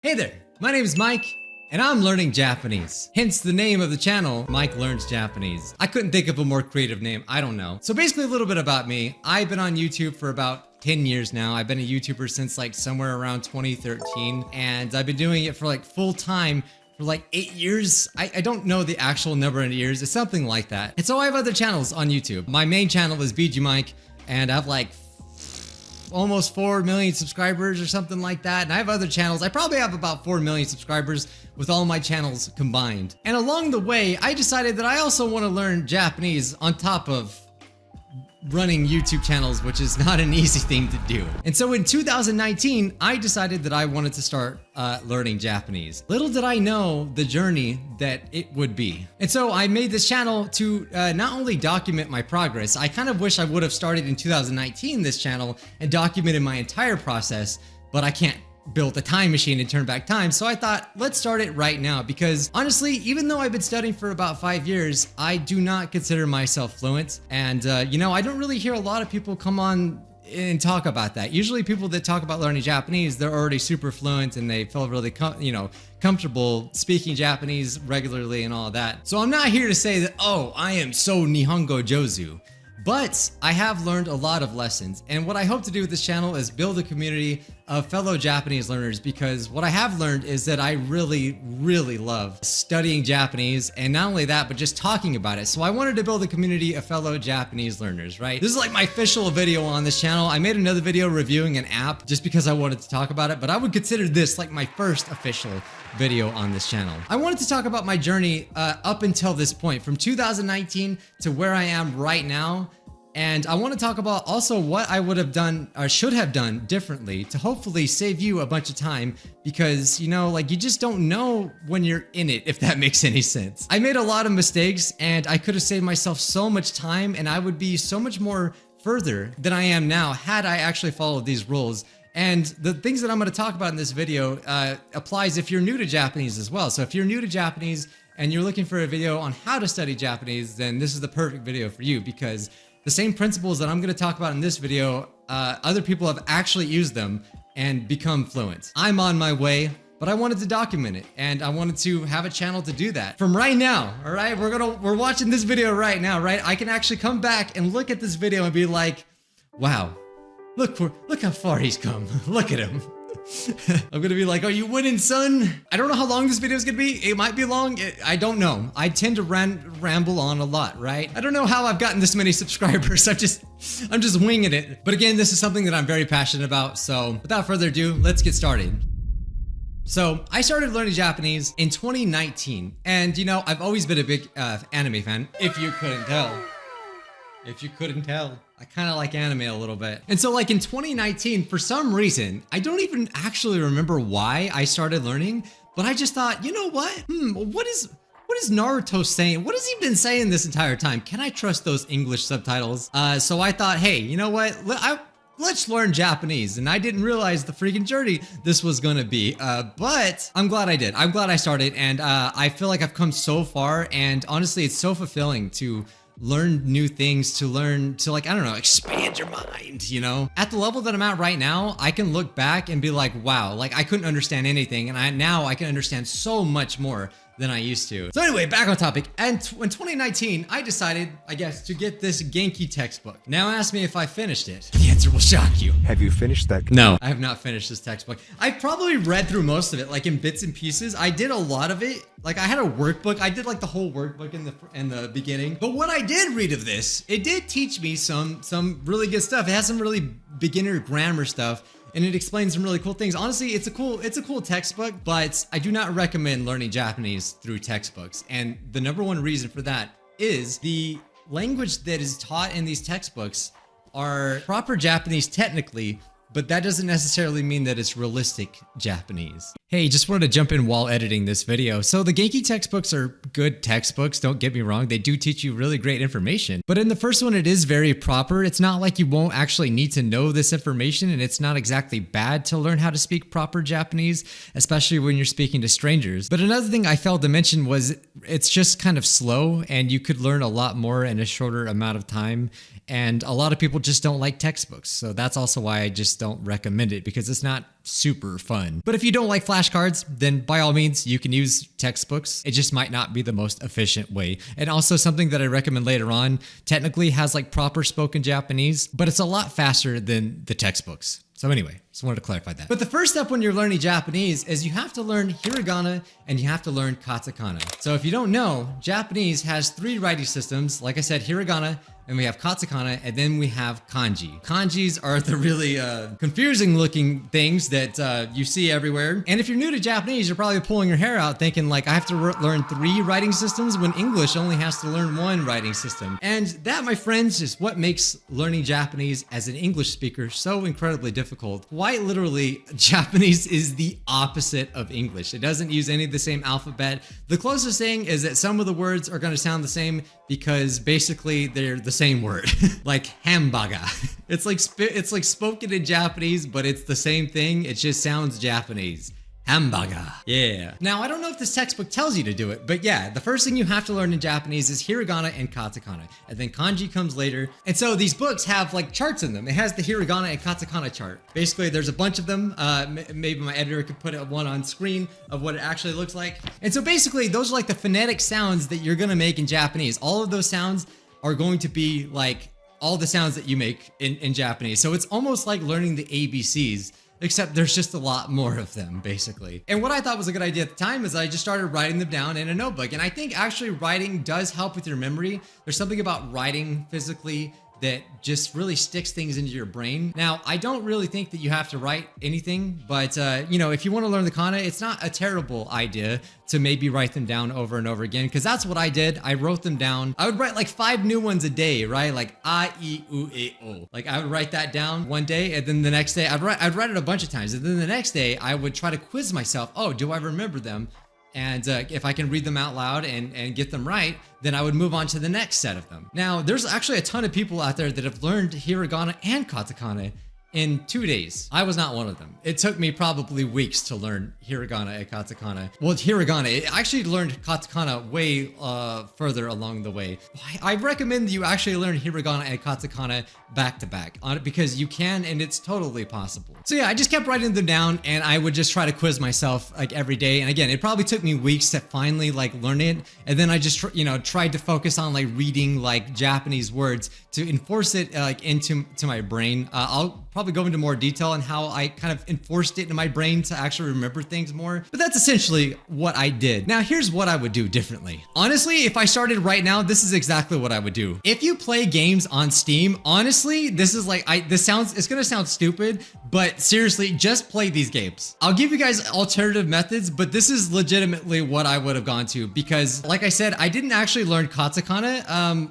Hey there, my name is Mike, and I'm learning Japanese. Hence the name of the channel, Mike Learns Japanese. I couldn't think of a more creative name, I don't know. So basically a little bit about me. I've been on YouTube for about 10 years now. I've been a YouTuber since like somewhere around 2013, and I've been doing it for like full time for like 8 years. I don't know the actual number of years, it's something like that. And so I have other channels on YouTube. My main channel is BG Mike, and I have like almost 4 million subscribers or something like that. And I have other channels. I probably have about 4 million subscribers with all my channels combined. And along the way, I decided that I also want to learn Japanese on top of running YouTube channels, which is not an easy thing to do. And so in 2019, I decided that I wanted to start learning Japanese. Little did I know the journey that it would be. And so I made this channel to not only document my progress, I kind of wish I would have started in 2019 this channel and documented my entire process, but I can't build a time machine and turn back time. So I thought, let's start it right now, because honestly, even though I've been studying for about 5 years, I do not consider myself fluent. And you know, I don't really hear a lot of people come on and talk about that. Usually people that talk about learning Japanese, they're already super fluent and they feel really comfortable speaking Japanese regularly and all of that. So I'm not here to say that, oh, I am so Nihongo Jozu. But I have learned a lot of lessons, and what I hope to do with this channel is build a community of fellow Japanese learners, because what I have learned is that I really love studying Japanese, and not only that, but just talking about it. So I wanted to build a community of fellow Japanese learners, right? This is like my official video on this channel. I made another video reviewing an app just because I wanted to talk about it, but I would consider this like my first official video on this channel. I wanted to talk about my journey up until this point, from 2019 to where I am right now. And I want to talk about also what I would have done or should have done differently to hopefully save you a bunch of time, because you know, like, you just don't know when you're in it, if that makes any sense. I made a lot of mistakes and I could have saved myself so much time, and I would be so much more further than I am now had I actually followed these rules. And the things that I'm going to talk about in this video applies if you're new to Japanese as well. So if you're new to Japanese and you're looking for a video on how to study Japanese, then this is the perfect video for you, because the same principles that I'm going to talk about in this video, other people have actually used them and become fluent. I'm on my way, but I wanted to document it, and I wanted to have a channel to do that. From right now, all right? We're watching this video right now, right? I can actually come back and look at this video and be like, wow, look how far he's come. Look at him. I'm gonna be like, are you winning, son? I don't know how long this video is gonna be. It might be long. I don't know. I tend to ramble on a lot, right? I don't know how I've gotten this many subscribers. I'm just winging it. But again, this is something that I'm very passionate about. So without further ado, let's get started. So I started learning Japanese in 2019. And you know, I've always been a big anime fan, if you couldn't tell. If you couldn't tell. I kind of like anime a little bit. And so like in 2019, for some reason, I don't even actually remember why I started learning, but I just thought, you know what? What is Naruto saying? What has he been saying this entire time? Can I trust those English subtitles? So I thought, hey, you know what? Let's learn Japanese. And I didn't realize the freaking journey this was gonna be, but I'm glad I did. I'm glad I started, and I feel like I've come so far, and honestly, it's so fulfilling to learn new things, to learn to, like, I don't know, expand your mind, you know? At the level that I'm at right now, I can look back and be like, wow, like I couldn't understand anything, and now I can understand so much more than I used to. So anyway, back on topic. And in 2019, I decided, I guess, to get this Genki textbook. Now ask me if I finished it. The answer will shock you. Have you finished that? No, I have not finished this textbook. I probably read through most of it, like in bits and pieces. I did a lot of it. Like I had a workbook. I did like the whole workbook in the beginning. But what I did read of this, it did teach me some really good stuff. It has some really beginner grammar stuff, and it explains some really cool things. Honestly, it's a cool textbook, but I do not recommend learning Japanese through textbooks. And the number one reason for that is the language that is taught in these textbooks are proper Japanese technically, but that doesn't necessarily mean that it's realistic Japanese. Hey, just wanted to jump in while editing this video. So the Genki textbooks are good textbooks, don't get me wrong. They do teach you really great information. But in the first one, it is very proper. It's not like you won't actually need to know this information, and it's not exactly bad to learn how to speak proper Japanese, especially when you're speaking to strangers. But another thing I failed to mention was it's just kind of slow, and you could learn a lot more in a shorter amount of time. And a lot of people just don't like textbooks. So that's also why I just don't recommend it because it's not super fun. But if you don't like flashcards, then by all means, you can use textbooks. It just might not be the most efficient way. And also something that I recommend later on technically has like proper spoken Japanese, but it's a lot faster than the textbooks. So anyway, just wanted to clarify that. But the first step when you're learning Japanese is you have to learn hiragana and you have to learn katakana. So if you don't know, Japanese has 3 writing systems. Like I said, hiragana, and we have katakana, and then we have kanji. Kanjis are the really confusing looking things that you see everywhere. And if you're new to Japanese, you're probably pulling your hair out thinking like, I have to learn 3 writing systems when English only has to learn 1 writing system. And that, my friends, is what makes learning Japanese as an English speaker so incredibly difficult. Quite literally, Japanese is the opposite of English. It doesn't use any of the same alphabet. The closest thing is that some of the words are going to sound the same because basically they're the same word. Like hamburger. It's like spoken in Japanese, but it's the same thing. It just sounds Japanese. Hamburger. Yeah. Now, I don't know if this textbook tells you to do it, but yeah, the first thing you have to learn in Japanese is hiragana and katakana, and then kanji comes later. And so these books have like charts in them. It has the hiragana and katakana chart. Basically, there's a bunch of them. Maybe my editor could put one on screen of what it actually looks like. And so basically, those are like the phonetic sounds that you're gonna make in Japanese. All of those sounds are going to be like all the sounds that you make in Japanese. So it's almost like learning the ABCs, except there's just a lot more of them, basically. And what I thought was a good idea at the time is I just started writing them down in a notebook. And I think actually writing does help with your memory. There's something about writing physically that just really sticks things into your brain. Now, I don't really think that you have to write anything, but you know, if you want to learn the kana, it's not a terrible idea to maybe write them down over and over again, because that's what I did. I wrote them down. I would write like 5 new ones a day, right? Like a, I, U, E, O. Like I would write that down one day, and then the next day I'd write it a bunch of times, and then the next day I would try to quiz myself. Oh, do I remember them? And if I can read them out loud and get them right, then I would move on to the next set of them. Now, there's actually a ton of people out there that have learned hiragana and katakana in 2 days. I was not one of them. It took me probably weeks to learn hiragana and katakana. Well, hiragana, I actually learned katakana way further along the way. I recommend that you actually learn hiragana and katakana back to back on it, because you can, and it's totally possible. So yeah, I just kept writing them down, and I would just try to quiz myself like every day. And again, it probably took me weeks to finally like learn it. And then I just tried to focus on like reading like Japanese words to enforce it like into my brain. I'll probably go into more detail on how I kind of enforced it in my brain to actually remember things more. But that's essentially what I did. Now, here's what I would do differently. Honestly, if I started right now, this is exactly what I would do. If you play games on Steam, honestly, this is like, it's gonna sound stupid, but seriously, just play these games. I'll give you guys alternative methods, but this is legitimately what I would have gone to, because like I said, I didn't actually learn katakana.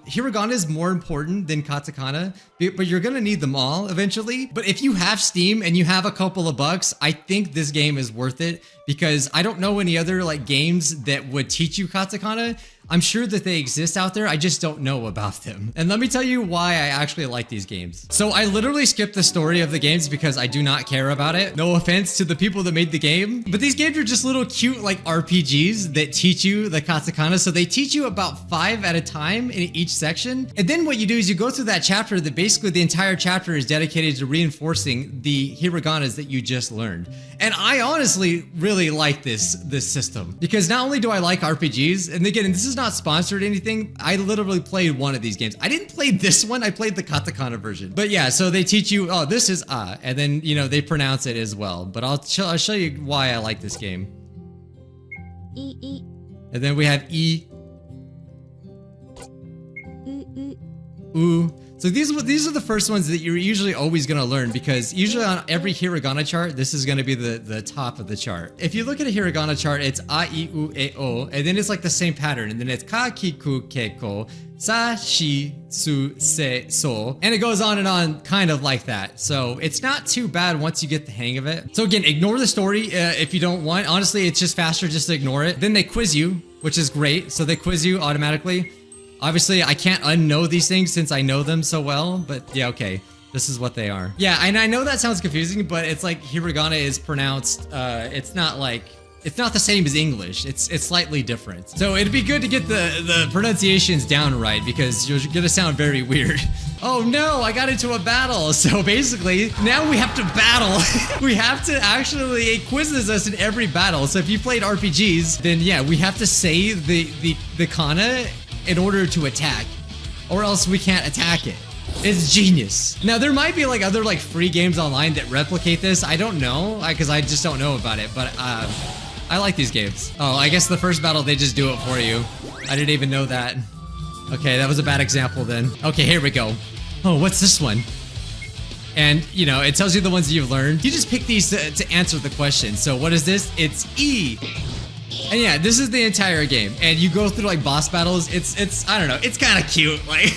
Hiragana is more important than katakana, but you're gonna need them all eventually. But if you have Steam and you have a couple of bucks, I think this game is worth it, because I don't know any other like games that would teach you katakana. I'm sure that they exist out there, I just don't know about them. And let me tell you why I actually like these games. So I literally skipped the story of the games because I do not care about it. No offense to the people that made the game, but these games are just little cute like RPGs that teach you the katakana. So they teach you about 5 at a time in each section. And then what you do is you go through that chapter that basically the entire chapter is dedicated to reinforcing the hiraganas that you just learned. And I honestly really like this system, because not only do I like RPGs, and again, this is not sponsored or anything, I literally played one of these games. I didn't play this one, I played the katakana version. But yeah, so they teach you, oh, this is and then, they pronounce it as well. But I'll show you why I like this game. And then we have E. U. So these are the first ones that you're usually always going to learn, because usually on every hiragana chart, this is going to be the top of the chart. If you look at a hiragana chart, it's a, I, U, E, O, and then it's like the same pattern, and then it's ka, ki, ku, ke, ko, sa, shi, su, se, so, and it goes on and on kind of like that. So it's not too bad once you get the hang of it. So again, ignore the story if you don't want. Honestly, it's just faster just to ignore it. Then they quiz you, which is great. So they quiz you automatically. Obviously, I can't unknow these things since I know them so well, but yeah, okay. This is what they are. Yeah, and I know that sounds confusing, but it's like hiragana is pronounced, it's not like it's not the same as English. It's slightly different. So it'd be good to get the pronunciations down right because you're gonna sound very weird. Oh no, I got into a battle. So basically, now we have to battle. We have to actually, it quizzes us in every battle. So if you played RPGs, then yeah, we have to say the kana in order to attack, or else we can't attack it. It's genius. Now there might be like other like free games online that replicate this. I don't know, because I just don't know about it, but I like these games. Oh, I guess the first battle they just do it for you. I didn't even know that. Okay, that was a bad example then. Okay, here we go. Oh, what's this one? And you know, it tells you the ones that you've learned. You just pick these to answer the question. So what is this? It's E. And yeah, this is the entire game. And you go through like boss battles. It's I don't know, it's kind of cute. Like,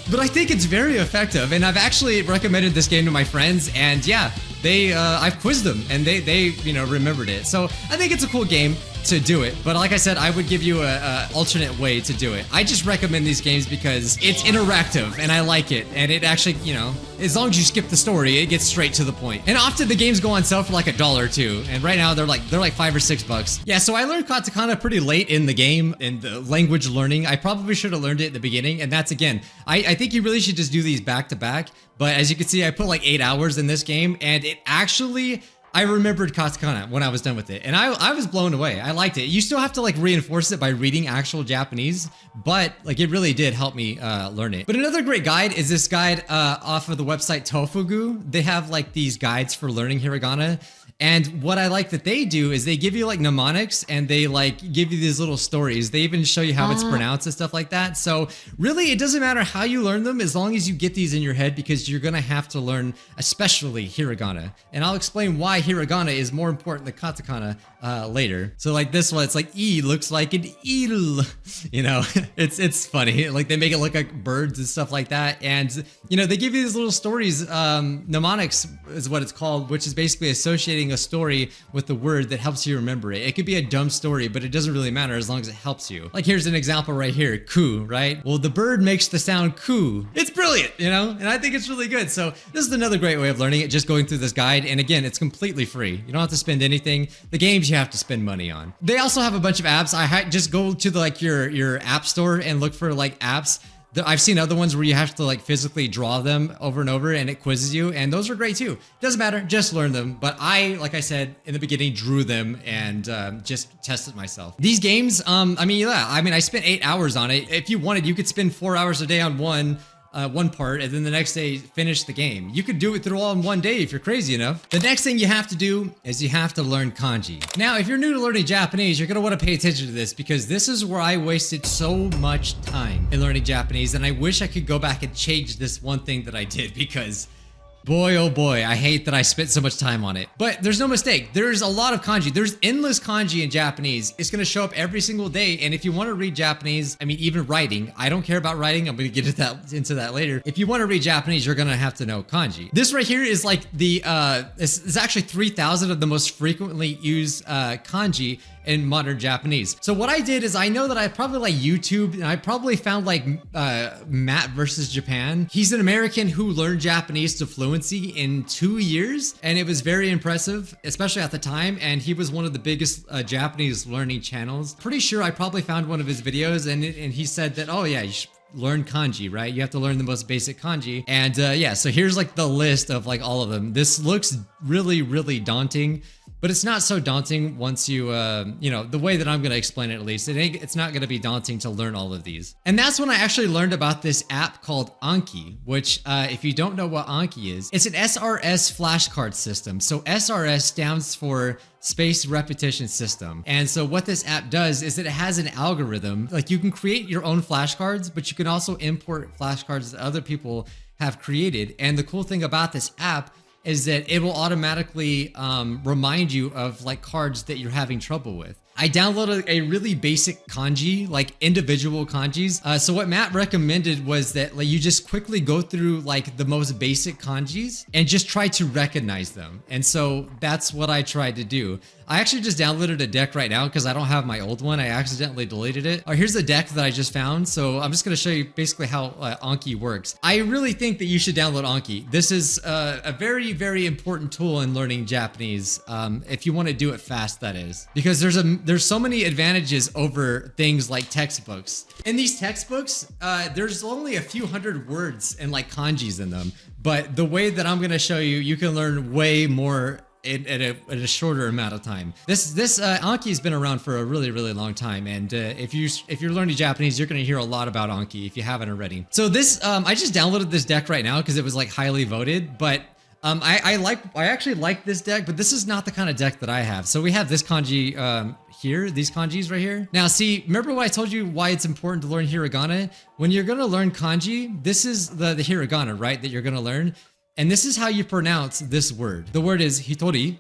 but I think it's very effective, and I've actually recommended this game to my friends, and yeah, I've quizzed them, and they you know, remembered it. So I think it's a cool game to do it, but like I said, I would give you a alternate way to do it. I just recommend these games because it's interactive, and I like it, and it actually, you know, as long as you skip the story, it gets straight to the point. And often the games go on sale for like $1 or $2, and right now they're like $5 or $6. Yeah, so I learned katakana pretty late in the game, in the language learning. I probably should have learned it at the beginning, and that's, again, I think you really should just do these back to back. But as you can see, I put like 8 hours in this game, and it actually, I remembered katakana when I was done with it, and I was blown away. I liked it. You still have to like reinforce it by reading actual Japanese, but like it really did help me learn it. But another great guide is this guide off of the website Tofugu. They have like these guides for learning hiragana. And what I like that they do is they give you like mnemonics, and they like give you these little stories. They even show you how it's pronounced and stuff like that. So really, it doesn't matter how you learn them as long as you get these in your head, because you're gonna have to learn especially hiragana. And I'll explain why hiragana is more important than katakana later. So like this one, it's like E looks like an eel. You know, it's funny. Like they make it look like birds and stuff like that. And you know, they give you these little stories. Mnemonics is what it's called, which is basically associating a story with the word that helps you remember it. It could be a dumb story, but it doesn't really matter as long as it helps you. Like here's an example right here, ku, right? Well, the bird makes the sound ku. It's brilliant, you know? And I think it's really good. So this is another great way of learning it, just going through this guide. And again, it's completely free. You don't have to spend anything. The games you have to spend money on. They also have a bunch of apps. Just go to like your app store and look for like apps. I've seen other ones where you have to like physically draw them over and over, and it quizzes you, and those are great too. Doesn't matter, just learn them. But I, like I said in the beginning, drew them and just tested myself. These games, I mean, yeah, I spent 8 hours on it. If you wanted, you could spend 4 hours a day on one part, and then the next day finish the game. You could do it through all in one day if you're crazy enough. The next thing you have to do is you have to learn kanji. Now, if you're new to learning Japanese, you're gonna want to pay attention to this, because this is where I wasted so much time in learning Japanese, and I wish I could go back and change this one thing that I did, because boy, oh boy, I hate that I spent so much time on it. But there's no mistake. There's a lot of kanji. There's endless kanji in Japanese. It's going to show up every single day. And if you want to read Japanese, I mean, even writing, I don't care about writing. I'm going to get into that later. If you want to read Japanese, you're going to have to know kanji. This right here is like it's actually 3,000 of the most frequently used kanji in modern Japanese. So what I did is, I know that I probably like YouTube, and I probably found like Matt versus Japan. He's an American who learned Japanese to fluency in 2 years, and it was very impressive, especially at the time. And he was one of the biggest Japanese learning channels. Pretty sure I probably found one of his videos, and he said that, oh yeah, you should learn kanji, right? You have to learn the most basic kanji. And yeah, so here's like the list of like all of them. This looks really, really daunting, but it's not so daunting once you, you know, the way that I'm gonna explain it at least, it's not gonna be daunting to learn all of these. And that's when I actually learned about this app called Anki, which if you don't know what Anki is, it's an SRS flashcard system. So SRS stands for Space Repetition System. And so what this app does is that it has an algorithm. Like you can create your own flashcards, but you can also import flashcards that other people have created. And the cool thing about this app is that it will automatically remind you of like cards that you're having trouble with. I downloaded a really basic kanji, like individual kanjis. So what Matt recommended was that like you just quickly go through like the most basic kanjis and just try to recognize them. And so that's what I tried to do. I actually just downloaded a deck right now because I don't have my old one. I accidentally deleted it. Here's the deck that I just found. So I'm just going to show you basically how Anki works. I really think that you should download Anki. This is a very very, very important tool in learning Japanese, if you want to do it fast, that is. Because there's so many advantages over things like textbooks. In these textbooks, there's only a few hundred words and like kanjis in them. But the way that I'm going to show you, you can learn way more in a shorter amount of time. This Anki has been around for a really, really long time, and if you're learning Japanese, you're going to hear a lot about Anki if you haven't already. So this I just downloaded this deck right now because it was like highly voted, but I actually like this deck, but this is not the kind of deck that I have. So we have this kanji here, these kanjis right here. Now see, remember what I told you why it's important to learn hiragana? When you're going to learn kanji, this is the hiragana, right, that you're going to learn. And this is how you pronounce this word. The word is hitori,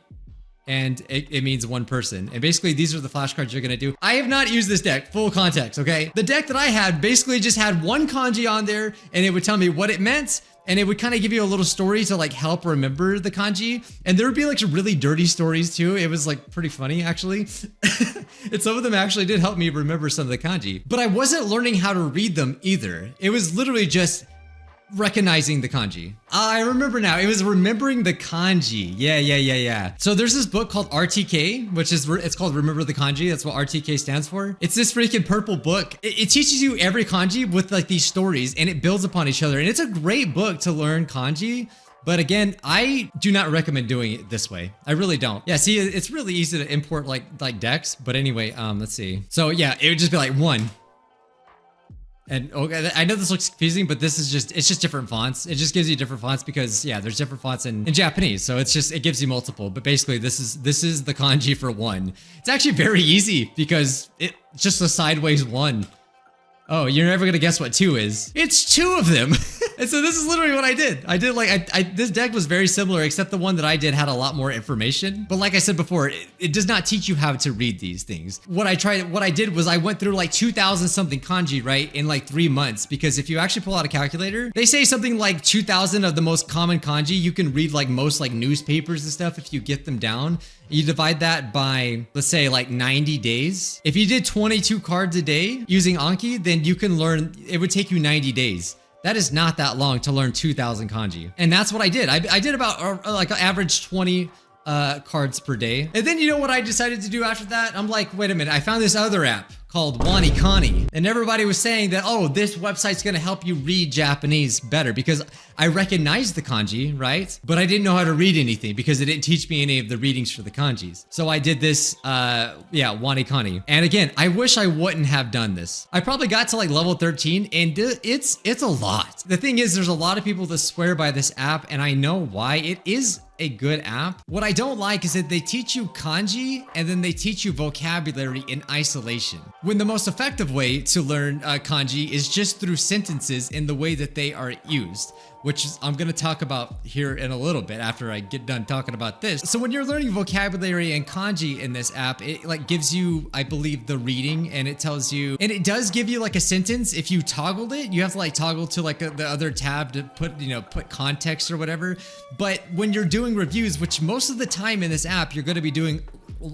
and it means one person. And basically, these are the flashcards you're gonna do. I have not used this deck, full context, okay? The deck that I had basically just had one kanji on there, and it would tell me what it meant, and it would kind of give you a little story to like help remember the kanji. And there would be like some really dirty stories too. It was like pretty funny actually. And some of them actually did help me remember some of the kanji. But I wasn't learning how to read them either. It was literally just recognizing the kanji. I remember now. It was remembering the kanji. Yeah. So there's this book called RTK, which is, it's called Remember the Kanji. That's what RTK stands for. It's this freaking purple book. It teaches you every kanji with like these stories, and it builds upon each other. And it's a great book to learn kanji. But again, I do not recommend doing it this way. I really don't. Yeah, see, it's really easy to import like decks. But anyway, let's see. So yeah, it would just be like one. And okay, I know this looks confusing, but this is it's just different fonts. It just gives you different fonts because yeah, there's different fonts in Japanese. So it gives you multiple, but basically this is the kanji for one. It's actually very easy because it's just a sideways one. Oh, you're never gonna guess what two is. It's two of them. And so this is literally what I did. I did like, this deck was very similar, except the one that I did had a lot more information. But like I said before, it does not teach you how to read these things. What I did was I went through like 2,000 something kanji, right, in like 3 months. Because if you actually pull out a calculator, they say something like 2,000 of the most common kanji. You can read like most like newspapers and stuff if you get them down. You divide that by, let's say, like 90 days. If you did 22 cards a day using Anki, then you can learn, it would take you 90 days. That is not that long to learn 2,000 kanji. And that's what I did. I did about like an average 20 cards per day. And then you know what I decided to do after that? I'm like, wait a minute, I found this other app called Wanikani. And everybody was saying that, oh, this website's gonna help you read Japanese better because I recognized the kanji, right? But I didn't know how to read anything because it didn't teach me any of the readings for the kanjis. So I did this, Wanikani. And again, I wish I wouldn't have done this. I probably got to like level 13 and it's a lot. The thing is, there's a lot of people that swear by this app and I know why. It is a good app. What I don't like is that they teach you kanji and then they teach you vocabulary in isolation. When the most effective way to learn kanji is just through sentences in the way that they are used, which I'm going to talk about here in a little bit after I get done talking about this. So when you're learning vocabulary and kanji in this app, it like gives you, I believe, the reading, and it tells you, and it does give you like a sentence. If you toggled it, you have to like toggle to like the other tab to put context or whatever. But when you're doing reviews, which most of the time in this app, you're going to be doing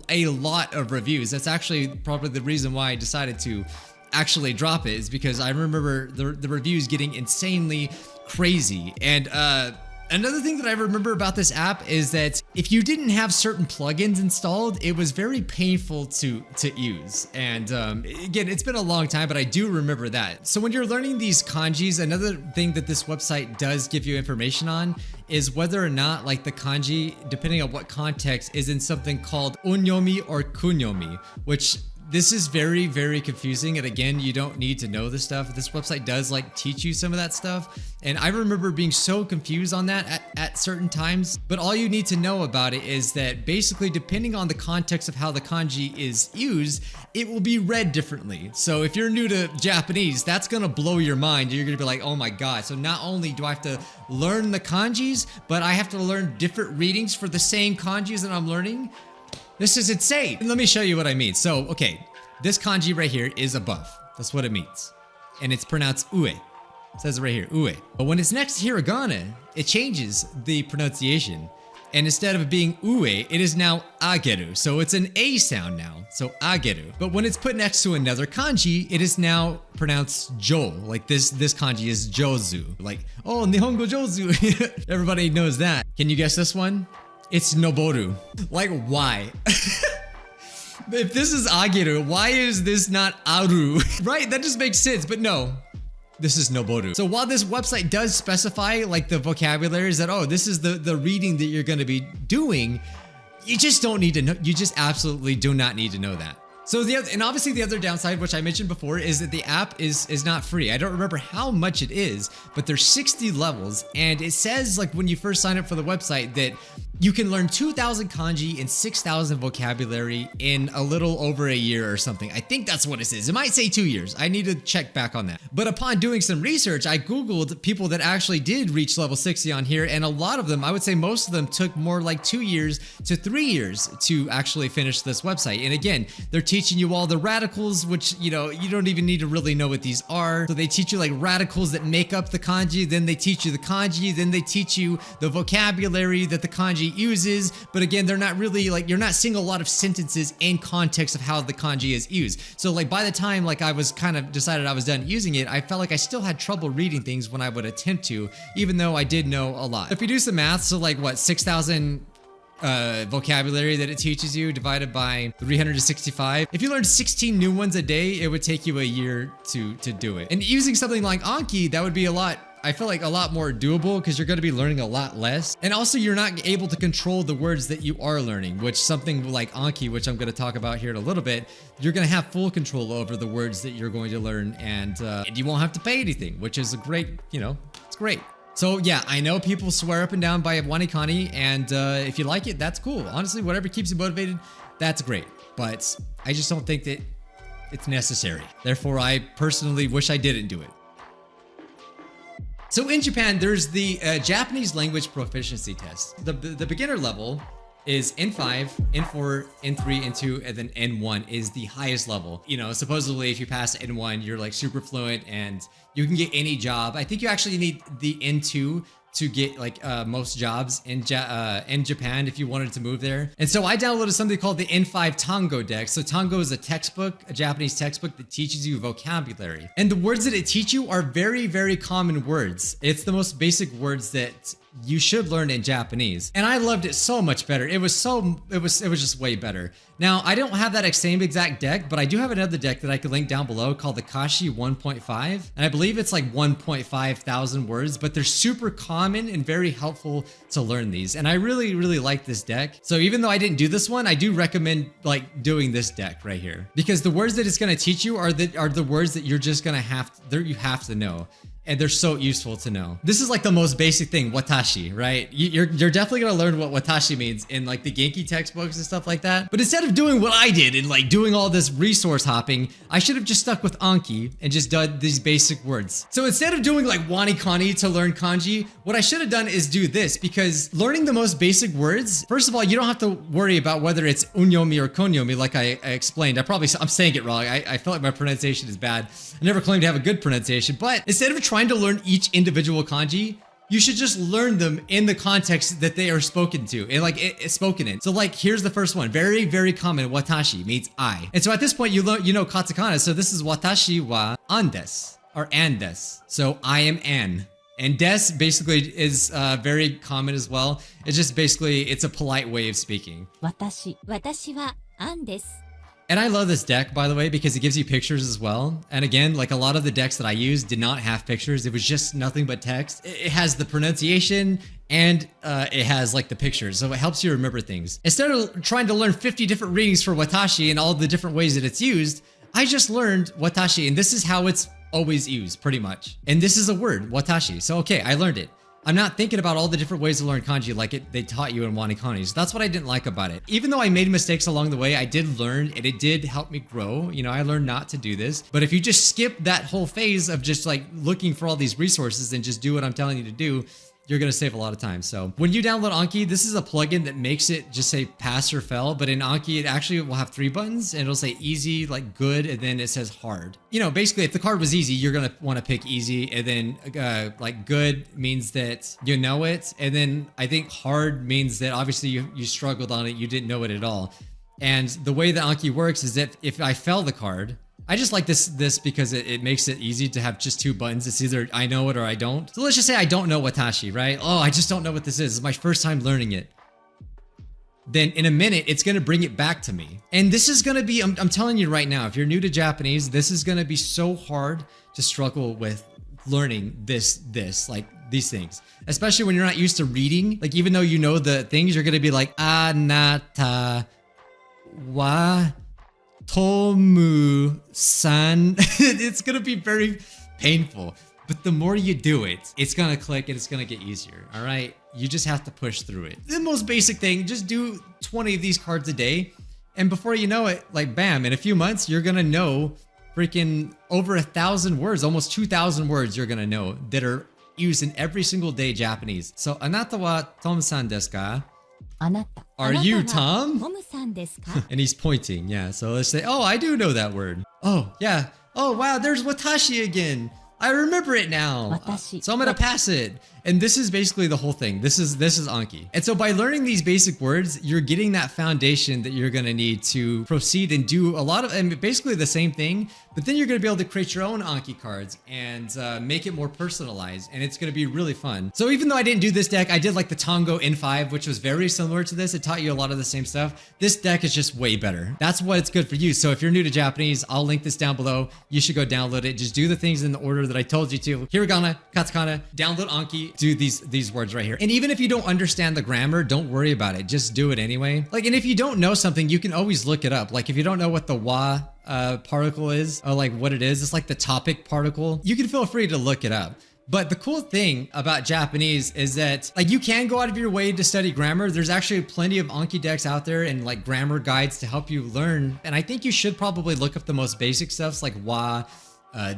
a lot of reviews. That's actually probably the reason why I decided to actually drop it, is because I remember the reviews getting insanely crazy. And another thing that I remember about this app is that if you didn't have certain plugins installed, it was very painful to use. And again, it's been a long time, but I do remember that. So when you're learning these kanjis, another thing that this website does give you information on is whether or not like the kanji, depending on what context, is in something called onyomi or kunyomi, which this is very, very confusing. And again, you don't need to know this stuff. This website does like teach you some of that stuff. And I remember being so confused on that at certain times. But all you need to know about it is that basically, depending on the context of how the kanji is used, it will be read differently. So if you're new to Japanese, that's gonna blow your mind. You're gonna be like, oh my God. So not only do I have to learn the kanjis, but I have to learn different readings for the same kanjis that I'm learning. This is insane. And let me show you what I mean. So, okay, this kanji right here is above. That's what it means. And it's pronounced ue. It says it right here, ue. But when it's next to hiragana, it changes the pronunciation. And instead of being ue, it is now ageru. So it's an A sound now. So ageru. But when it's put next to another kanji, it is now pronounced jo. Like this kanji is jozu. Like, oh, nihongo jozu. Everybody knows that. Can you guess this one? It's noboru. Like, why? If this is ageru, why is this not aru? Right? That just makes sense, but no. This is noboru. So while this website does specify like the vocabularies that, oh, this is the reading that you're gonna be doing, you just don't need to know, you just absolutely do not need to know that. So and obviously the other downside, which I mentioned before, is that the app is not free. I don't remember how much it is, but there's 60 levels, and it says like when you first sign up for the website that you can learn 2,000 kanji and 6,000 vocabulary in a little over a year or something. I think that's what it says. It might say 2 years. I need to check back on that. But upon doing some research, I Googled people that actually did reach level 60 on here, and a lot of them, I would say most of them, took more like 2 years to 3 years to actually finish this website. And again, they're teaching you all the radicals, which, you know, you don't even need to really know what these are. So they teach you like radicals that make up the kanji, then they teach you the kanji, then they teach you the vocabulary that the kanji uses. But again, they're not really like, you're not seeing a lot of sentences in context of how the kanji is used. So like by the time like I was kind of decided I was done using it, I felt like I still had trouble reading things when I would attempt to, even though I did know a lot. If you do some math, so like what, 6,000 vocabulary that it teaches you divided by 365. If you learned 16 new ones a day, it would take you a year to do it. And using something like Anki, that would be a lot, I feel like a lot more doable because you're going to be learning a lot less. And also you're not able to control the words that you are learning, which something like Anki, which I'm going to talk about here in a little bit, you're going to have full control over the words that you're going to learn, and you won't have to pay anything, which is a great, you know, it's great. So yeah, I know people swear up and down by Wanikani, and if you like it, that's cool. Honestly, whatever keeps you motivated, that's great. But I just don't think that it's necessary. Therefore, I personally wish I didn't do it. So in Japan, there's the Japanese language proficiency test. The beginner level is N5, N4, N3, N2, and then N1 is the highest level. You know, supposedly if you pass N1, you're like super fluent and you can get any job. I think you actually need the N2 to get like most jobs in Japan if you wanted to move there. And so I downloaded something called the N5 Tango deck. So Tango is a textbook, a Japanese textbook that teaches you vocabulary. And the words that it teaches you are very, very common words. It's the most basic words that you should learn in Japanese. And I loved it so much better. It was just way better. Now, I don't have that same exact deck, but I do have another deck that I could link down below called the Kashi 1.5. And I believe it's like 1.5 thousand words, but they're super common and very helpful to learn these. And I really, really like this deck. So even though I didn't do this one, I do recommend like doing this deck right here, because the words that it's going to teach you are the words that you're just going to have to know. And they're so useful to know. This is like the most basic thing, watashi, right? You're definitely gonna learn what watashi means in like the Genki textbooks and stuff like that. But instead of doing what I did and like doing all this resource hopping, I should have just stuck with Anki and just done these basic words. So instead of doing like Wanikani to learn kanji, what I should have done is do this, because learning the most basic words, first of all, you don't have to worry about whether it's unyomi or konyomi like I explained. I'm saying it wrong. I feel like my pronunciation is bad. I never claimed to have a good pronunciation, but instead of trying to learn each individual kanji, you should just learn them in the context that they are spoken to and like it's spoken in. So like here's the first one, very, very common. Watashi means I. And so at this point you know katakana. So this is watashi wa an desu or an desu. So I am an. And des basically is very common as well. It's just basically, it's a polite way of speaking. Watashi wa an desu. And I love this deck, by the way, because it gives you pictures as well. And again, like a lot of the decks that I used did not have pictures. It was just nothing but text. It has the pronunciation and it has like the pictures. So it helps you remember things. Instead of trying to learn 50 different readings for watashi and all the different ways that it's used, I just learned watashi, and this is how it's always used, pretty much. And this is a word, watashi. So okay, I learned it. I'm not thinking about all the different ways to learn kanji like they taught you in Wanikani. So that's what I didn't like about it. Even though I made mistakes along the way, I did learn, and it did help me grow. You know, I learned not to do this. But if you just skip that whole phase of just like looking for all these resources and just do what I'm telling you to do, you're gonna save a lot of time. So when you download Anki, this is a plugin that makes it just say pass or fail, but in Anki, it actually will have 3 buttons and it'll say easy, like good, and then it says hard. You know, basically if the card was easy, you're gonna wanna pick easy, and then like good means that you know it, and then I think hard means that obviously you struggled on it, you didn't know it at all. And the way that Anki works is that if I fail the card, I just like this because it makes it easy to have just 2 buttons. It's either I know it or I don't. So let's just say I don't know Watashi, right? Oh, I just don't know what this is. It's my first time learning it. Then in a minute, it's gonna bring it back to me. And this is gonna be, I'm telling you right now, if you're new to Japanese, this is gonna be so hard to struggle with learning this, like these things. Especially when you're not used to reading. Like even though you know the things, you're gonna be like, anata wa Tomu-san. It's gonna be very painful, but the more you do it, it's gonna click and it's gonna get easier. All right, you just have to push through it. The most basic thing, just do 20 of these cards a day, and before you know it, like bam, in a few months, you're gonna know freaking over 1,000 words, almost 2,000 words you're gonna know that are used in every single day Japanese. So, anata wa Tom-san desu ka? Are you Tom? And he's pointing, yeah. So let's say, oh, I do know that word. Oh, yeah. Oh, wow, there's Watashi again. I remember it now. So I'm gonna pass it. And this is basically the whole thing. This is Anki. And so by learning these basic words, you're getting that foundation that you're gonna need to proceed and do a lot of, and basically the same thing, but then you're gonna be able to create your own Anki cards and make it more personalized, and it's gonna be really fun. So even though I didn't do this deck, I did like the Tango N5, which was very similar to this. It taught you a lot of the same stuff. This deck is just way better. That's what it's good for you. So if you're new to Japanese, I'll link this down below. You should go download it. Just do the things in the order that I told you to. Hiragana, Katakana, download Anki, do these words right here. And even if you don't understand the grammar, don't worry about it. Just do it anyway. Like, and if you don't know something, you can always look it up. Like if you don't know what the wa particle is, or like what it is, it's like the topic particle. You can feel free to look it up. But the cool thing about Japanese is that like you can go out of your way to study grammar. There's actually plenty of Anki decks out there and like grammar guides to help you learn. And I think you should probably look up the most basic stuffs like wa,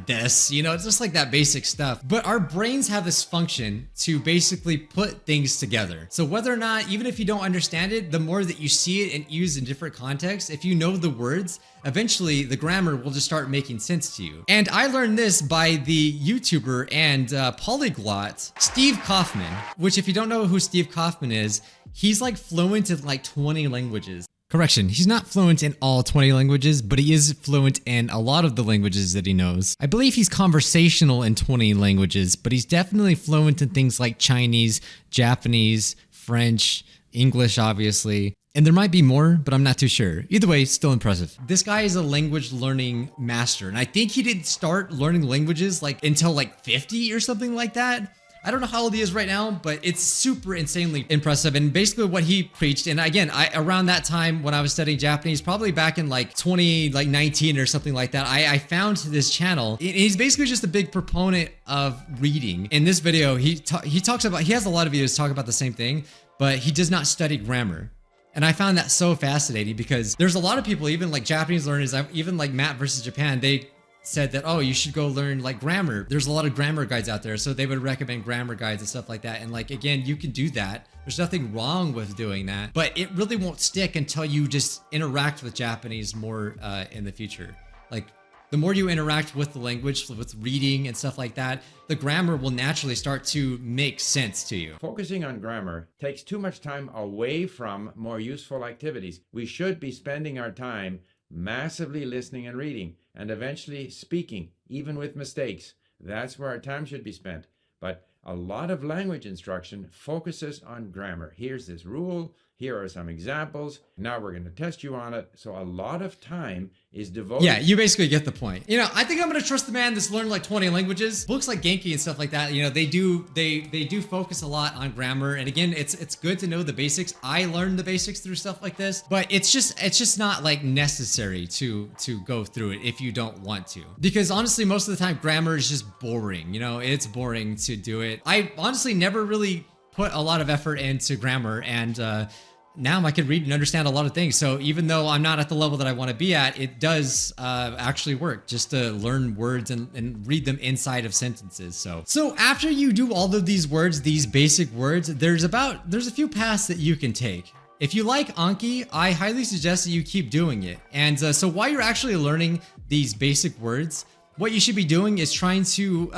des, you know, it's just like that basic stuff. But our brains have this function to basically put things together. So whether or not, even if you don't understand it, the more that you see it and use in different contexts, if you know the words, eventually the grammar will just start making sense to you. And I learned this by the YouTuber and polyglot Steve Kaufman, which if you don't know who Steve Kaufman is, he's like fluent in like 20 languages. Correction, he's not fluent in all 20 languages, but he is fluent in a lot of the languages that he knows. I believe he's conversational in 20 languages, but he's definitely fluent in things like Chinese, Japanese, French, English, obviously. And there might be more, but I'm not too sure. Either way, still impressive. This guy is a language learning master, and I think he didn't start learning languages like until like 50 or something like that. I don't know how old he is right now, but it's super insanely impressive. And basically what he preached, and again, around that time when I was studying Japanese, probably back in like 2019 or something like that, I found this channel. He's basically just a big proponent of reading. In this video, he talks about, he has a lot of videos talk about the same thing, but he does not study grammar. And I found that so fascinating because there's a lot of people, even like Japanese learners, even like Matt versus Japan, they said that, oh, you should go learn like grammar. There's a lot of grammar guides out there. So they would recommend grammar guides and stuff like that. And like, again, you can do that. There's nothing wrong with doing that, but it really won't stick until you just interact with Japanese more in the future. Like the more you interact with the language, with reading and stuff like that, the grammar will naturally start to make sense to you. Focusing on grammar takes too much time away from more useful activities. We should be spending our time massively listening and reading, and eventually speaking, even with mistakes. That's where our time should be spent. But a lot of language instruction focuses on grammar. Here's this rule. Here are some examples. Now we're going to test you on it. So a lot of time is devoted. Yeah, you basically get the point. You know, I think I'm going to trust the man that's learned like 20 languages. Books like Genki and stuff like that, you know, they do focus a lot on grammar. And again, it's good to know the basics. I learned the basics through stuff like this, but it's just not like necessary to go through it if you don't want to. Because honestly, most of the time grammar is just boring. You know, it's boring to do it. I honestly never really put a lot of effort into grammar, and now I can read and understand a lot of things. So even though I'm not at the level that I want to be at, it does actually work just to learn words and read them inside of sentences. So after you do all of these words, these basic words, there's a few paths that you can take. If you like Anki, I highly suggest that you keep doing it. And so while you're actually learning these basic words, what you should be doing is trying to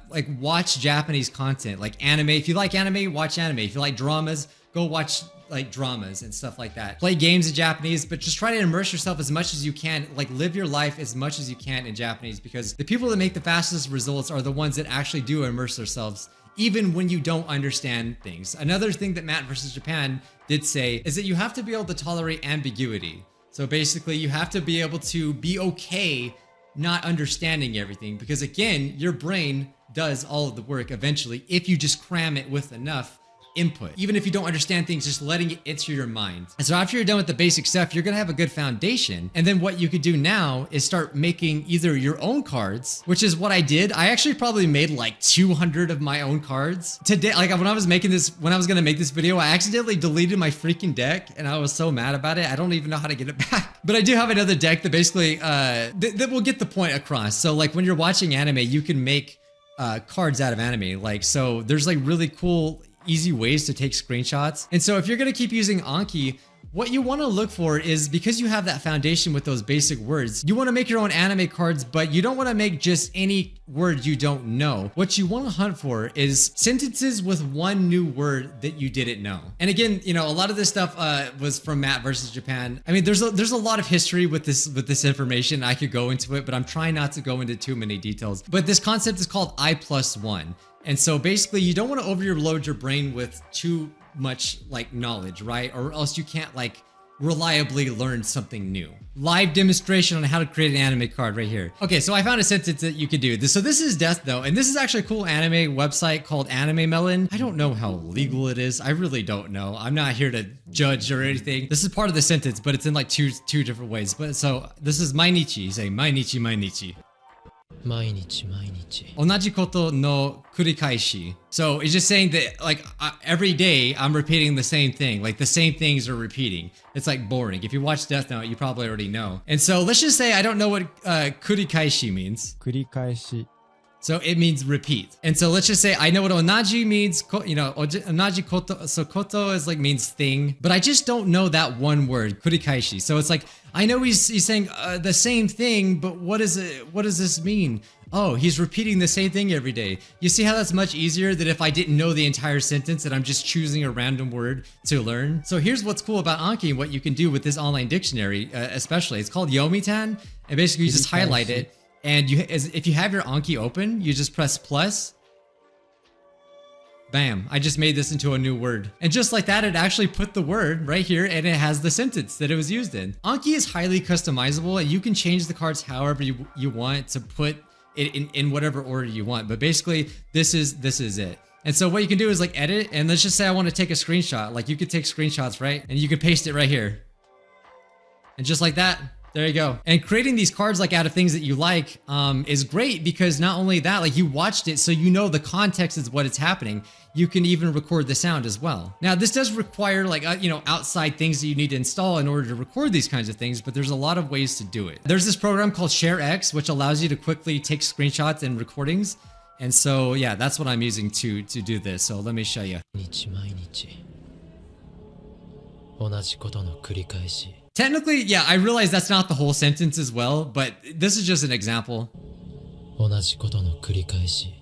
like watch Japanese content, like anime. If you like anime, watch anime. If you like dramas, go watch like dramas and stuff like that. Play games in Japanese, but just try to immerse yourself as much as you can, like live your life as much as you can in Japanese, because the people that make the fastest results are the ones that actually do immerse themselves, even when you don't understand things. Another thing that Matt versus Japan did say is that you have to be able to tolerate ambiguity. So basically you have to be able to be okay not understanding everything, because again, your brain does all of the work eventually if you just cram it with enough input. Even if you don't understand things, just letting it enter your mind. And so after you're done with the basic stuff, you're gonna have a good foundation. And then what you could do now is start making either your own cards, which is what I did. I actually probably made like 200 of my own cards. Today, like when I was gonna make this video, I accidentally deleted my freaking deck and I was so mad about it. I don't even know how to get it back. But I do have another deck that basically, that will get the point across. So like when you're watching anime, you can make cards out of anime. Like, so there's like really cool easy ways to take screenshots. And so if you're going to keep using Anki, what you want to look for is, because you have that foundation with those basic words, you want to make your own anime cards, but you don't want to make just any word you don't know. What you want to hunt for is sentences with one new word that you didn't know. And again, you know, a lot of this stuff was from Matt versus Japan. I mean, there's a lot of history with this information. I could go into it, but I'm trying not to go into too many details. But this concept is called I+1. And so basically you don't want to overload your brain with too much like knowledge, right? Or else you can't like reliably learn something new. Live demonstration on how to create an anime card right here. Okay, so I found a sentence that you could do. So this is Death Note, and this is actually a cool anime website called Anime Melon. I don't know how legal it is. I really don't know. I'm not here to judge or anything. This is part of the sentence, but it's in like two different ways. But so this is mainichi. You say mainichi, mainichi. 毎日毎日 Onaji koto no kurikaishi. So it's just saying that like every day I'm repeating the same thing. Like the same things are repeating. It's like boring. If you watch Death Note, you probably already know. And so let's just say I don't know what kurikaishi means. 繰り返し So it means repeat. And so let's just say I know what onaji means, you know, onaji koto. So koto is like means thing, but I just don't know that one word, kurikaishi. So it's like, I know he's saying the same thing, but what is it? What does this mean? Oh, he's repeating the same thing every day. You see how that's much easier than if I didn't know the entire sentence and I'm just choosing a random word to learn. So here's what's cool about Anki and what you can do with this online dictionary, especially. It's called Yomitan, and basically you just highlight it. And if you have your Anki open, you just press plus. Bam, I just made this into a new word. And just like that, it actually put the word right here and it has the sentence that it was used in. Anki is highly customizable and you can change the cards however you want to put it in whatever order you want. But basically, this is it. And so what you can do is like edit, and let's just say I want to take a screenshot. Like you could take screenshots, right? And you can paste it right here. And just like that, there you go. And creating these cards like out of things that you like is great, because not only that, like you watched it, so you know the context is what it's happening. You can even record the sound as well. Now this does require like, you know, outside things that you need to install in order to record these kinds of things, but there's a lot of ways to do it. There's this program called ShareX, which allows you to quickly take screenshots and recordings. And so, yeah, that's what I'm using to do this. So let me show you. 毎日毎日同じことの繰り返し Technically, yeah, I realize that's not the whole sentence as well, but this is just an example. 同じことの繰り返し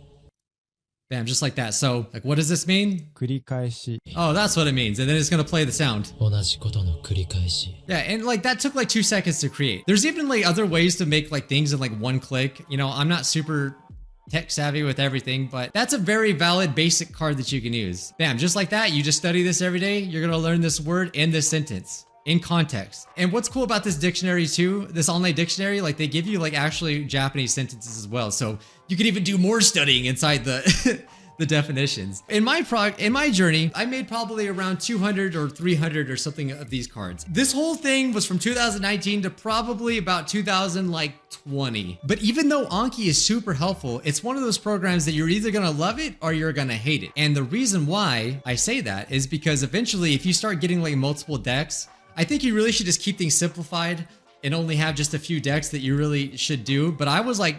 Bam, just like that. So, like, what does this mean? 繰り返し Oh, that's what it means. And then it's gonna play the sound. 同じことの繰り返し Yeah, and like that took like 2 seconds to create. There's even like other ways to make like things in like one click. You know, I'm not super tech savvy with everything, but that's a very valid basic card that you can use. Bam, just like that. You just study this every day. You're gonna learn this word in this sentence. In context. And what's cool about this dictionary too, this online dictionary, like they give you like actually Japanese sentences as well. So you can even do more studying inside the the definitions. In my journey, I made probably around 200 or 300 or something of these cards. This whole thing was from 2019 to probably about 2020. But even though Anki is super helpful, it's one of those programs that you're either gonna love it or you're gonna hate it. And the reason why I say that is because eventually, if you start getting like multiple decks, I think you really should just keep things simplified and only have just a few decks that you really should do. But I was like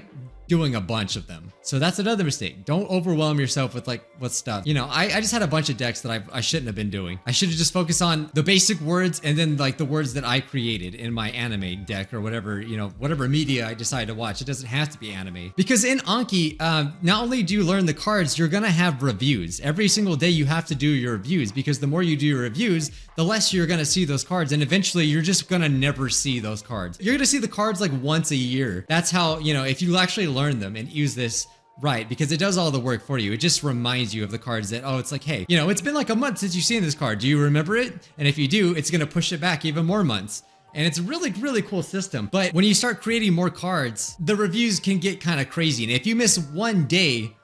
doing a bunch of them. So that's another mistake. Don't overwhelm yourself with stuff. You know, I just had a bunch of decks that I shouldn't have been doing. I should have just focused on the basic words and then like the words that I created in my anime deck or whatever, you know, whatever media I decide to watch. It doesn't have to be anime. Because in Anki, not only do you learn the cards, you're gonna have reviews. Every single day you have to do your reviews, because the more you do your reviews, the less you're gonna see those cards. And eventually you're just gonna never see those cards. You're gonna see the cards like once a year. That's how, you know, if you actually learn them and use this right, because it does all the work for you. It just reminds you of the cards that, oh, it's like, hey, you know, it's been like a month since you've seen this card. Do you remember it? And if you do, it's going to push it back even more months. And it's a really, really cool system. But when you start creating more cards, the reviews can get kind of crazy. And if you miss one day,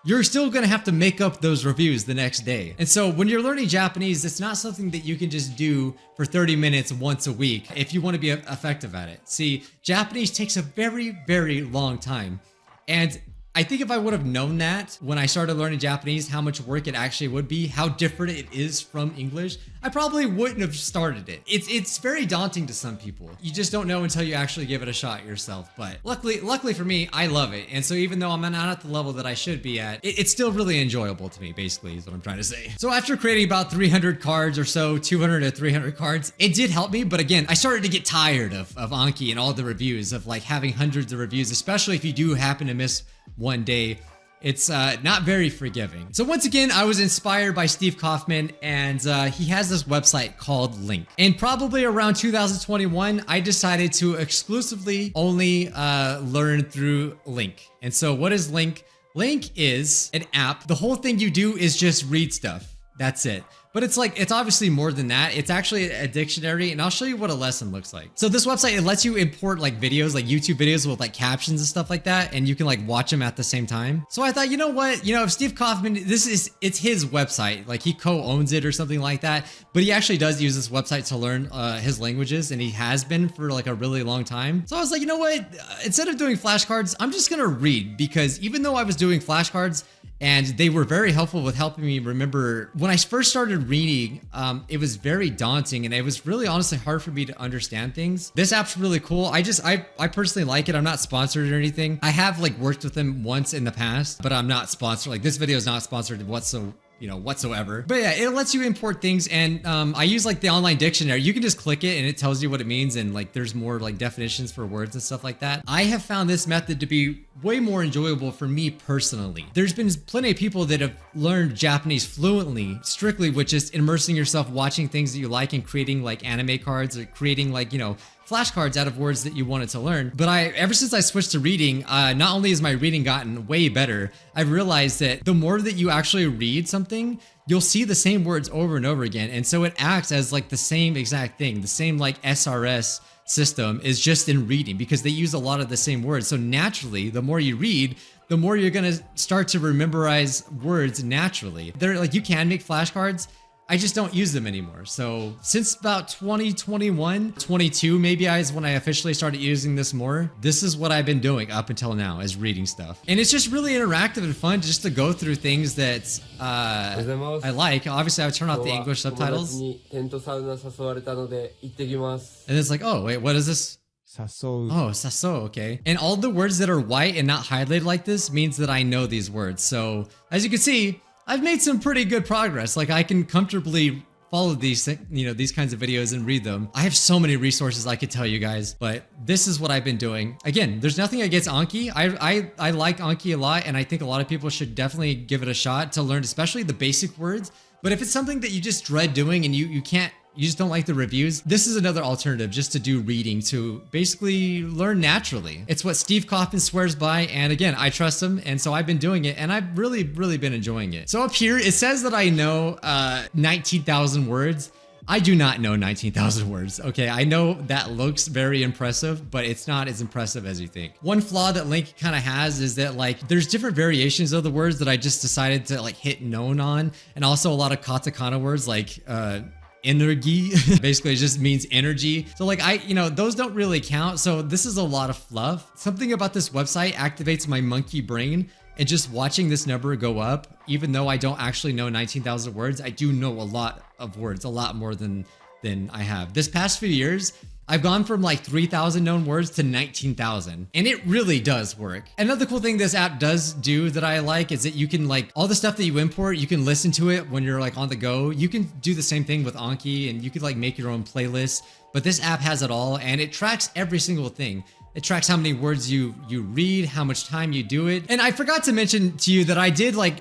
you're still going to have to make up those reviews the next day. And so when you're learning Japanese, it's not something that you can just do for 30 minutes once a week if you want to be effective at it. See, Japanese takes a very, very long time. And I think if I would have known that when I started learning Japanese, how much work it actually would be, how different it is from English, I probably wouldn't have started it. It's very daunting to some people. You just don't know until you actually give it a shot yourself. But luckily for me, I love it. And so even though I'm not at the level that I should be at, it's still really enjoyable to me, basically, is what I'm trying to say. So after creating about 300 cards or so, 200 to 300 cards, it did help me. But again, I started to get tired of Anki and all the reviews, of like having hundreds of reviews, especially if you do happen to miss one day. It's not very forgiving. So once again, I was inspired by Steve Kaufman, and he has this website called LingQ. And probably around 2021, I decided to exclusively only learn through LingQ. And so what is LingQ? LingQ is an app. The whole thing you do is just read stuff. That's it. But it's obviously more than that. It's actually a dictionary, and I'll show you what a lesson looks like. So this website, it lets you import like videos, like YouTube videos with like captions and stuff like that, and you can like watch them at the same time. So I thought, you know what? You know, if Steve Kaufman, it's his website, like he co-owns it or something like that, but he actually does use this website to learn his languages, and he has been for like a really long time. So I was like, you know what? Instead of doing flashcards, I'm just gonna read, because even though I was doing flashcards, and they were very helpful with helping me remember. When I first started reading, it was very daunting, and it was really honestly hard for me to understand things. This app's really cool. I personally like it. I'm not sponsored or anything. I have like worked with them once in the past, but I'm not sponsored. Like this video is not sponsored whatsoever. But yeah, it lets you import things, and I use like the online dictionary. You can just click it and it tells you what it means, and like there's more like definitions for words and stuff like that. I have found this method to be way more enjoyable for me personally. There's been plenty of people that have learned Japanese fluently, strictly with just immersing yourself, watching things that you like, and creating like anime cards, or creating like, you know, flashcards out of words that you wanted to learn. But ever since I switched to reading, not only has my reading gotten way better, I've realized that the more that you actually read something, you'll see the same words over and over again. And so it acts as like the same exact thing, the same like SRS system is just in reading, because they use a lot of the same words. So naturally, the more you read, the more you're gonna start to memorize words naturally. They're like, you can make flashcards, I just don't use them anymore. So since about 2021, 22 maybe is when I officially started using this more. This is what I've been doing up until now, is reading stuff. And it's just really interactive and fun just to go through things that I like. Obviously, I would turn off the English subtitles. And it's like, oh, wait, what is this? Oh, saso, okay. And all the words that are white and not highlighted like this means that I know these words. So as you can see, I've made some pretty good progress. Like I can comfortably follow these, you know, these kinds of videos and read them. I have so many resources I could tell you guys, but this is what I've been doing. Again, there's nothing against Anki. I like Anki a lot, and I think a lot of people should definitely give it a shot to learn, especially the basic words. But if it's something that you just dread doing and you just don't like the reviews, this is another alternative, just to do reading, to basically learn naturally. It's what Steve Kaufman swears by, and again, I trust him, and so I've been doing it, and I've really been enjoying it. So up here, it says that I know 19,000 words. I do not know 19,000 words, okay? I know that looks very impressive, but it's not as impressive as you think. One flaw that LingQ kind of has is that like there's different variations of the words that I just decided to like hit known on, and also a lot of katakana words like energy. Basically it just means energy. So like those don't really count. So this is a lot of fluff. Something about this website activates my monkey brain, and just watching this number go up, even though I don't actually know 19,000 words, I do know a lot of words, a lot more than I have. This past few years, I've gone from like 3,000 known words to 19,000, and it really does work. Another cool thing this app does do that I like is that you can like all the stuff that you import, you can listen to it when you're like on the go. You can do the same thing with Anki, and you could like make your own playlist, but this app has it all, and it tracks every single thing. It tracks how many words you read, how much time you do it. And I forgot to mention to you that I did like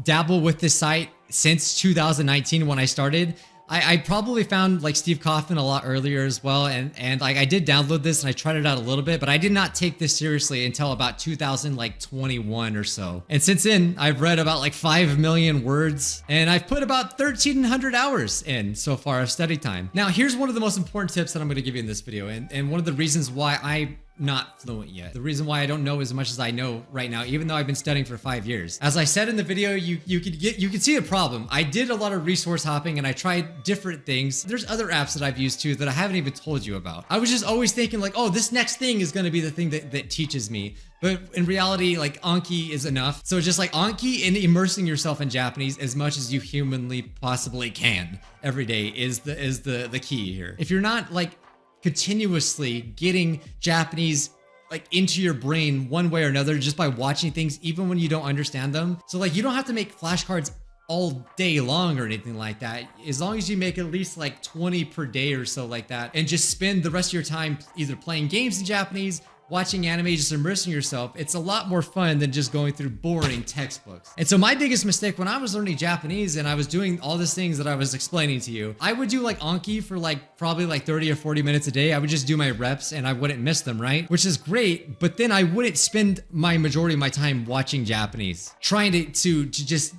dabble with this site since 2019 when I started. I probably found like Steve Kaufman a lot earlier as well, and like I did download this and I tried it out a little bit, but I did not take this seriously until about 2021 or so. And since then, I've read about like 5 million words, and I've put about 1,300 hours in so far of study time. Now, here's one of the most important tips that I'm going to give you in this video, and one of the reasons why I'm not fluent yet. The reason why I don't know as much as I know right now, even though I've been studying for 5 years. As I said in the video, you could see a problem. I did a lot of resource hopping and I tried different things. There's other apps that I've used too that I haven't even told you about. I was just always thinking like, oh, this next thing is going to be the thing that teaches me. But in reality, like Anki is enough. So just like Anki and immersing yourself in Japanese as much as you humanly possibly can every day is the key here. If you're not like continuously getting Japanese like into your brain one way or another just by watching things even when you don't understand them. So like you don't have to make flashcards all day long or anything like that. As long as you make at least like 20 per day or so like that, and just spend the rest of your time either playing games in Japanese, watching anime, just immersing yourself, it's a lot more fun than just going through boring textbooks. And so my biggest mistake when I was learning Japanese and I was doing all these things that I was explaining to you, I would do like Anki for like probably like 30 or 40 minutes a day. I would just do my reps and I wouldn't miss them, right? Which is great, but then I wouldn't spend my majority of my time watching Japanese, trying to just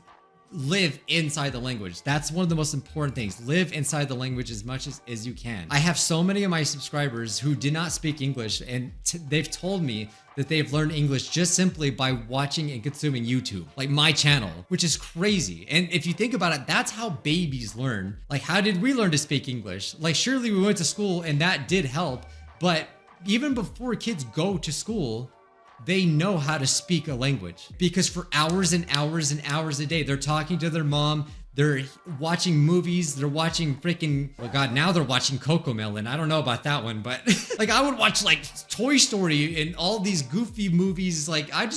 live inside the language. That's one of the most important things. Live inside the language as much as you can. I have so many of my subscribers who did not speak English, and they've told me that they've learned English just simply by watching and consuming YouTube, like my channel, which is crazy. And if you think about it, that's how babies learn. Like, how did we learn to speak English? Like, surely we went to school and that did help, but even before kids go to school, they know how to speak a language, because for hours and hours and hours a day, they're talking to their mom, they're watching movies, they're watching freaking, oh God, now they're watching Cocomelon. I don't know about that one, but like I would watch like Toy Story and all these goofy movies. Like I'd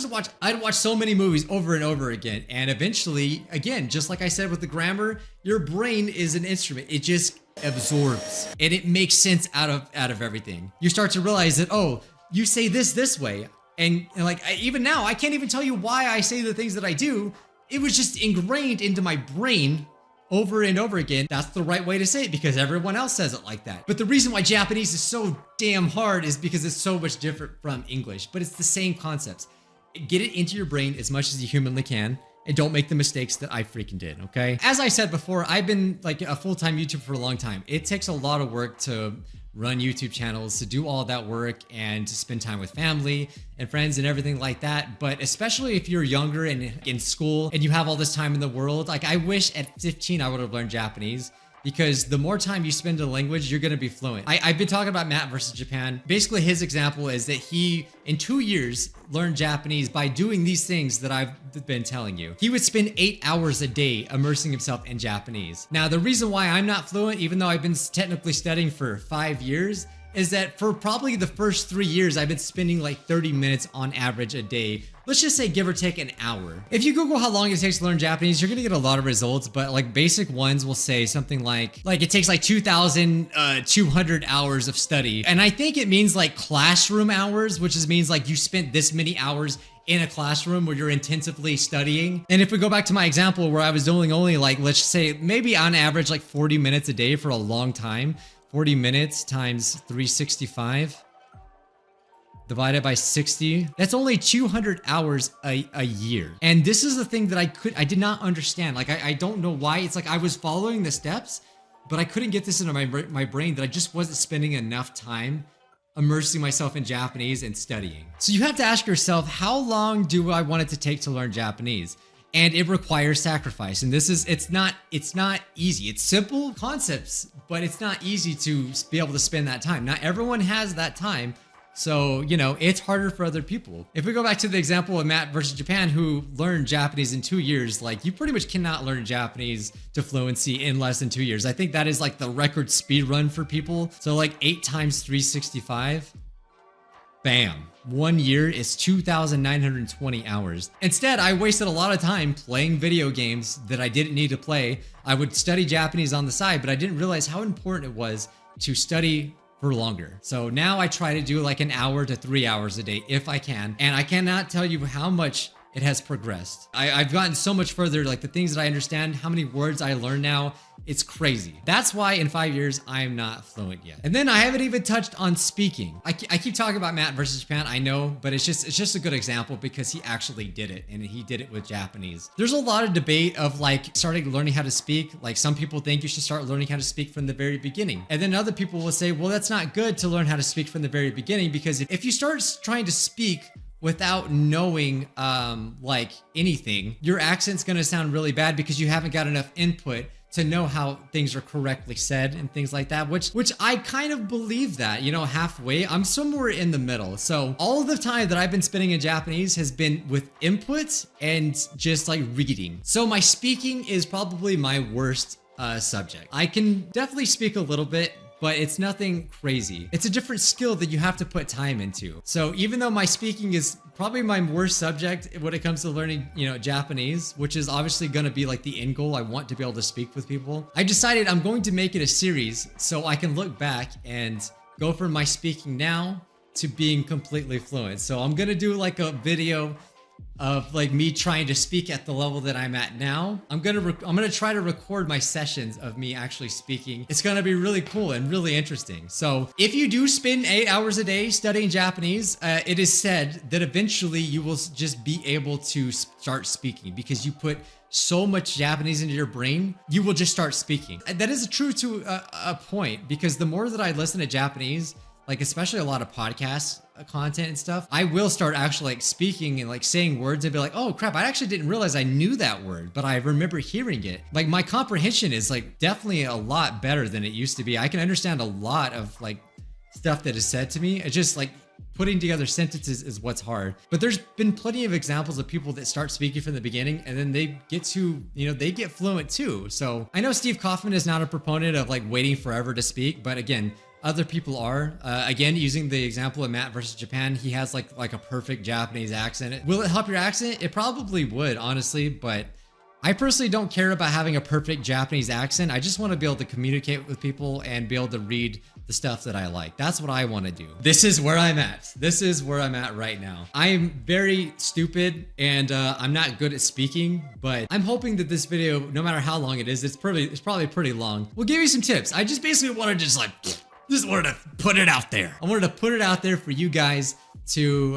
watch so many movies over and over again. And eventually, again, just like I said with the grammar, your brain is an instrument. It just absorbs and it makes sense out of everything. You start to realize that, oh, you say this way. And like, even now, I can't even tell you why I say the things that I do. It was just ingrained into my brain over and over again. That's the right way to say it because everyone else says it like that. But the reason why Japanese is so damn hard is because it's so much different from English, but it's the same concepts. Get it into your brain as much as you humanly can, and don't make the mistakes that I freaking did, okay? As I said before, I've been like a full-time YouTuber for a long time. It takes a lot of work to run YouTube channels, to do all that work, and to spend time with family and friends and everything like that. But especially if you're younger and in school and you have all this time in the world, like I wish at 15 I would have learned Japanese, because the more time you spend in a language, you're gonna be fluent. I've been talking about Matt versus Japan. Basically, his example is that he, in 2 years, learned Japanese by doing these things that I've been telling you. He would spend 8 hours a day immersing himself in Japanese. Now, the reason why I'm not fluent, even though I've been technically studying for 5 years, is that for probably the first 3 years, I've been spending like 30 minutes on average a day. Let's just say give or take an hour. If you Google how long it takes to learn Japanese, you're gonna get a lot of results, but like basic ones will say something like it takes like 2,200 hours of study. And I think it means like classroom hours, which means like you spent this many hours in a classroom where you're intensively studying. And if we go back to my example where I was doing only like, let's say maybe on average like 40 minutes a day for a long time, 40 minutes times 365 divided by 60, that's only 200 hours a year. And this is the thing that I did not understand. Like, I don't know why. It's like I was following the steps, but I couldn't get this into my brain that I just wasn't spending enough time immersing myself in Japanese and studying. So you have to ask yourself, how long do I want it to take to learn Japanese? And it requires sacrifice. And it's not easy. It's simple concepts, but it's not easy to be able to spend that time. Not everyone has that time. So, you know, it's harder for other people. If we go back to the example of Matt versus Japan, who learned Japanese in 2 years, like you pretty much cannot learn Japanese to fluency in less than 2 years. I think that is like the record speed run for people. So like 8 times 365, bam. 1 year is 2,920 hours. Instead, I wasted a lot of time playing video games that I didn't need to play. I would study Japanese on the side, but I didn't realize how important it was to study for longer. So now I try to do like an hour to 3 hours a day if I can. And I cannot tell you how much it has progressed. I've gotten so much further, like the things that I understand, how many words I learn now, it's crazy. That's why in 5 years, I'm not fluent yet. And then I haven't even touched on speaking. I keep talking about Matt versus Japan, I know, but it's just a good example because he actually did it and he did it with Japanese. There's a lot of debate of like starting learning how to speak. Like some people think you should start learning how to speak from the very beginning. And then other people will say, well, that's not good to learn how to speak from the very beginning because if you start trying to speak without knowing like anything, your accent's gonna sound really bad because you haven't got enough input to know how things are correctly said and things like that, which I kind of believe that, you know, halfway. I'm somewhere in the middle. So all the time that I've been spending in Japanese has been with input and just like reading. So my speaking is probably my worst subject. I can definitely speak a little bit, but it's nothing crazy. It's a different skill that you have to put time into. So even though my speaking is probably my worst subject when it comes to learning, you know, Japanese, which is obviously gonna be like the end goal, I want to be able to speak with people. I decided I'm going to make it a series so I can look back and go from my speaking now to being completely fluent. So I'm gonna do like a video of like me trying to speak at the level that I'm at now. I'm gonna try to record my sessions of me actually speaking. It's gonna be really cool and really interesting. So if you do spend 8 hours a day studying Japanese, it is said that eventually you will just be able to start speaking because you put so much Japanese into your brain, you will just start speaking. That is true to a point because the more that I listen to Japanese, like especially a lot of podcasts content and stuff, I will start actually like speaking and like saying words and be like, oh crap, I actually didn't realize I knew that word, but I remember hearing it. Like my comprehension is like definitely a lot better than it used to be. I can understand a lot of like stuff that is said to me. It's just like putting together sentences is what's hard. But there's been plenty of examples of people that start speaking from the beginning and then they get to, you know, they get fluent too. So I know Steve Kaufman is not a proponent of like waiting forever to speak, but again, other people are. Again, using the example of Matt versus Japan, he has like a perfect Japanese accent. Will it help your accent? It probably would, honestly, but I personally don't care about having a perfect Japanese accent. I just want to be able to communicate with people and be able to read the stuff that I like. That's what I want to do. This is where I'm at. This is where I'm at right now. I am very stupid and I'm not good at speaking, but I'm hoping that this video, no matter how long it is, it's probably pretty long, will give you some tips. I just basically want to just wanted to put it out there. I wanted to put it out there for you guys to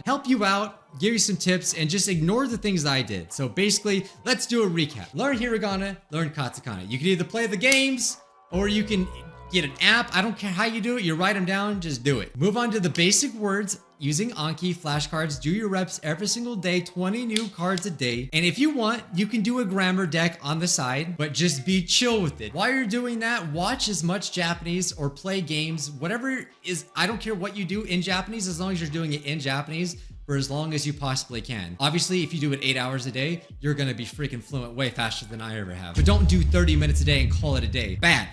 help you out, give you some tips, and just ignore the things that I did. So basically, let's do a recap. Learn Hiragana, learn Katakana. You can either play the games or you can get an app. I don't care how you do it. You write them down, just do it. Move on to the basic words using Anki flashcards. Do your reps every single day, 20 new cards a day. And if you want, you can do a grammar deck on the side, but just be chill with it. While you're doing that, watch as much Japanese or play games, whatever is, I don't care what you do in Japanese, as long as you're doing it in Japanese for as long as you possibly can. Obviously, if you do it 8 hours a day, you're gonna be freaking fluent way faster than I ever have. But don't do 30 minutes a day and call it a day. Bad.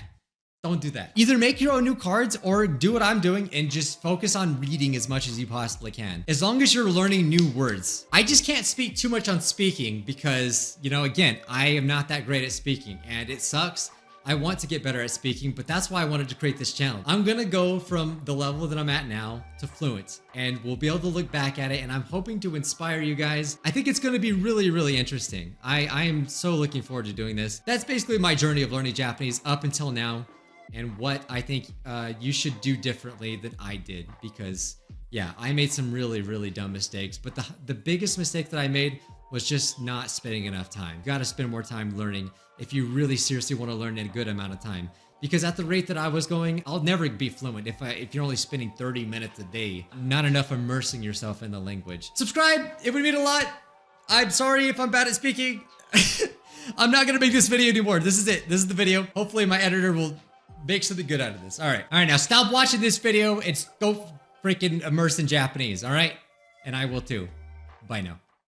Don't do that. Either make your own new cards or do what I'm doing and just focus on reading as much as you possibly can. As long as you're learning new words. I just can't speak too much on speaking because, you know, again, I am not that great at speaking and it sucks. I want to get better at speaking, but that's why I wanted to create this channel. I'm gonna go from the level that I'm at now to fluent, and we'll be able to look back at it, and I'm hoping to inspire you guys. I think it's gonna be really, really interesting. I am so looking forward to doing this. That's basically my journey of learning Japanese up until now, and what I think you should do differently than I did, because yeah, I made some really, really dumb mistakes, but the biggest mistake that I made was just not spending enough time. You gotta spend more time learning if you really seriously wanna learn in a good amount of time. Because at the rate that I was going, I'll never be fluent if you're only spending 30 minutes a day. Not enough immersing yourself in the language. Subscribe, it would mean a lot. I'm sorry if I'm bad at speaking. I'm not gonna make this video anymore. This is it. This is the video. Hopefully my editor will make something good out of this. All right, now stop watching this video and go freaking immerse in Japanese, all right? And I will too. Bye now.